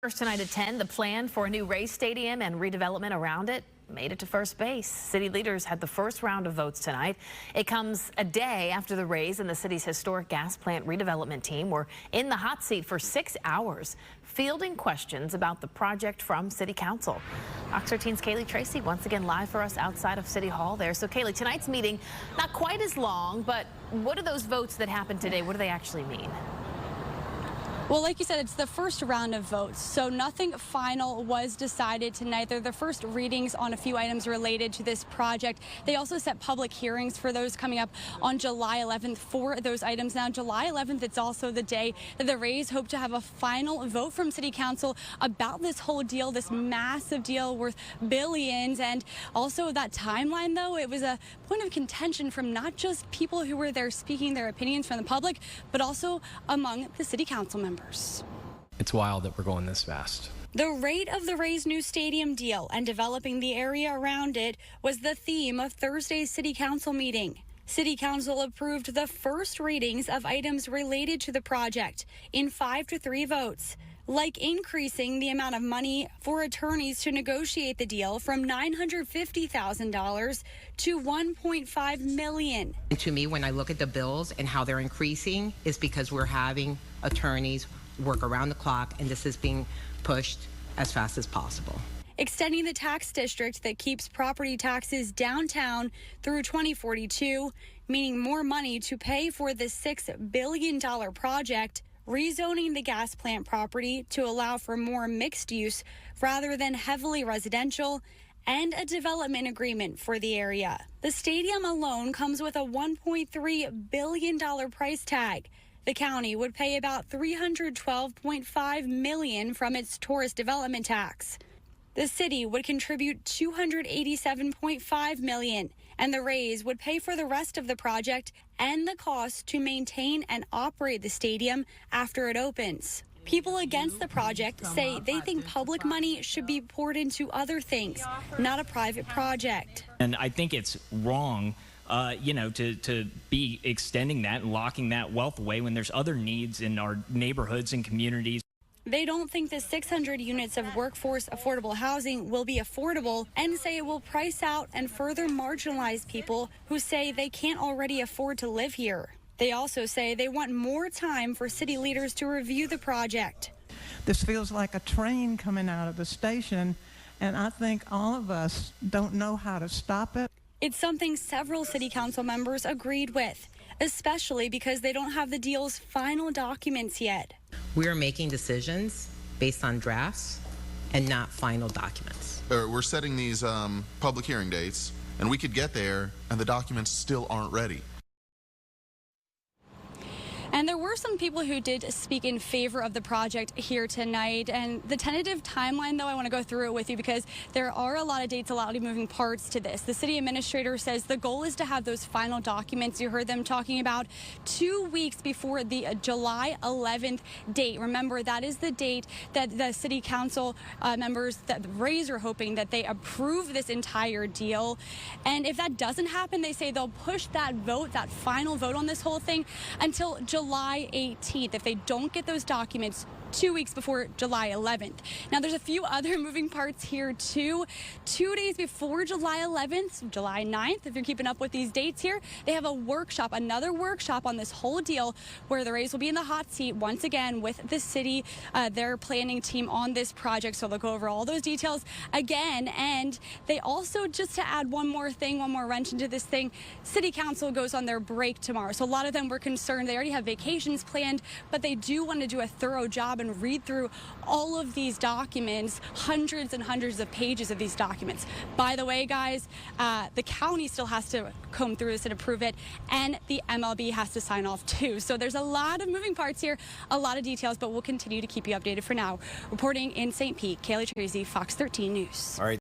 First tonight at 10, the plan for a new Rays stadium and redevelopment around it made it to first base. City leaders had the first round of votes tonight. It comes a day after the Rays and the city's historic gas plant redevelopment team were in the hot seat for 6 hours, fielding questions about the project from City Council. Fox 13's Kaylee Tracy once again live for us outside of City Hall there. So Kaylee, tonight's meeting, not quite as long, but what are those votes that happened today? What do they actually mean? Well, like you said, it's the first round of votes, so nothing final was decided tonight. They're the first readings on a few items related to this project. They also set public hearings for those coming up on July 11th for those items. Now, July 11th, it's also the day that the Rays hope to have a final vote from City Council about this whole deal, this massive deal worth billions. And also that timeline, though, it was a point of contention from not just people who were there speaking their opinions from the public, but also among the City Council members. It's wild that we're going this fast. The rate of the Rays' new stadium deal and developing the area around it was the theme of Thursday's City Council meeting. City Council approved the first readings of items related to the project in 5-3 votes, like increasing the amount of money for attorneys to negotiate the deal from $950,000 to $1.5 million. And to me, when I look at the bills and how they're increasing, is because we're having attorneys work around the clock, and this is being pushed as fast as possible. Extending the tax district that keeps property taxes downtown through 2042, meaning more money to pay for the $6 billion project, rezoning the gas plant property to allow for more mixed use rather than heavily residential, and a development agreement for the area. The stadium alone comes with a $1.3 billion price tag. The county would pay about $312.5 million from its tourist development tax. The city would contribute $287.5 million, and the Rays would pay for the rest of the project and the cost to maintain and operate the stadium after it opens. People against the project say they think public money should be poured into other things, not a private project. And I think it's wrong, to be extending that and locking that wealth away when there's other needs in our neighborhoods and communities. They don't think the 600 units of workforce affordable housing will be affordable, and say it will price out and further marginalize people who say they can't already afford to live here. They also say they want more time for city leaders to review the project. This feels like a train coming out of the station, and I think all of us don't know how to stop it. It's something several city council members agreed with, especially because they don't have the deal's final documents yet. We are making decisions based on drafts and not final documents. We're setting these public hearing dates, and we could get there and the documents still aren't ready. And there were some people who did speak in favor of the project here tonight. And the tentative timeline, though, I want to go through it with you because there are a lot of dates, a lot of moving parts to this. The city administrator says the goal is to have those final documents. You heard them talking about 2 weeks before the July 11th date. Remember, that is the date that the city council members, that the Rays are hoping that they approve this entire deal. And if that doesn't happen, they say they'll push that vote, that final vote on this whole thing, until July 18th if they don't get those documents 2 weeks before July 11th. Now, there's a few other moving parts here, too. 2 days before July 11th, July 9th, if you're keeping up with these dates here, they have a workshop, another workshop on this whole deal where the Rays will be in the hot seat once again with the city, their planning team on this project. So they'll go over all those details again. And they also, just to add one more thing, one more wrench into this thing, City Council goes on their break tomorrow. So a lot of them were concerned. They already have vacations planned, but they do want to do a thorough job and read through all of these documents, hundreds and hundreds of pages of these documents. By the way, guys, the county still has to comb through this and approve it, and the MLB has to sign off too. So there's a lot of moving parts here, a lot of details, but we'll continue to keep you updated. For now, reporting in St. Pete, Kaylee Tracy, Fox 13 News. All right.